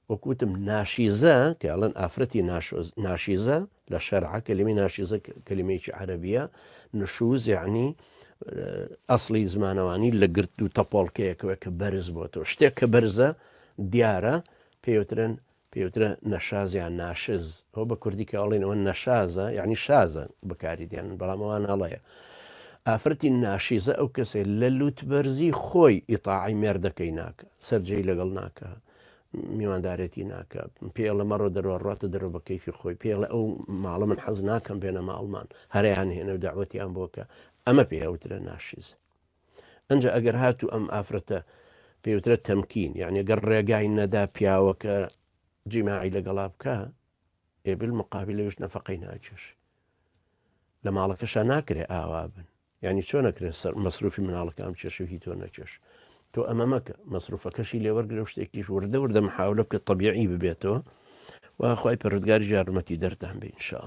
وكوتم ناشيزة كألن أفرتي ناشيزة لشرع كلمة ناشيزة كلمة عربية. نشوز يعني أصلي زمانواني لقرتو تبول كيك برز بوتو شتيك برزة ديارة بيوترن نشاز يعني ناشز هو بكردي كألين والنشازة يعني شازة بكاري يعني بلا موانا الله ئافرەتی ناشیزە ئەو کەسێ لە لوتبەرزی خۆی ئیتاعی مێردەکەی ناکە سەررجەی لەگەڵ ناکە میواندارێتی ناکە پێڵە مەڕۆ دەرەوە ڕاتە دەرەوە بە کەیفی خۆی پێڵە ئەو ماڵە من حەز ناکەم بێنە ماڵمان هەریان هێنە و داوەتیان بۆکە ئەمە پێوترە ناشیز. ئەنجە ئەگەر هاتوو ئەم ئافرەتە پێوترە تەمکین یعنی گەر ڕێگای نەدا پیاوەکە جیماعی لەگەڵا بکە ئێبل مقابل لەوش نەفقەی ناچێش لە ماڵەکەشە ناکرێ ئاوا بن يعني شو نكره مصروفي من على كام تشش وهي تو نتشش تو أمامك مصروفك شيء اللي ورق لو اشتكيش ورده محاولة طبيعي ببيته وأخوي بردقاري جار متي درتهم إن شاء الله.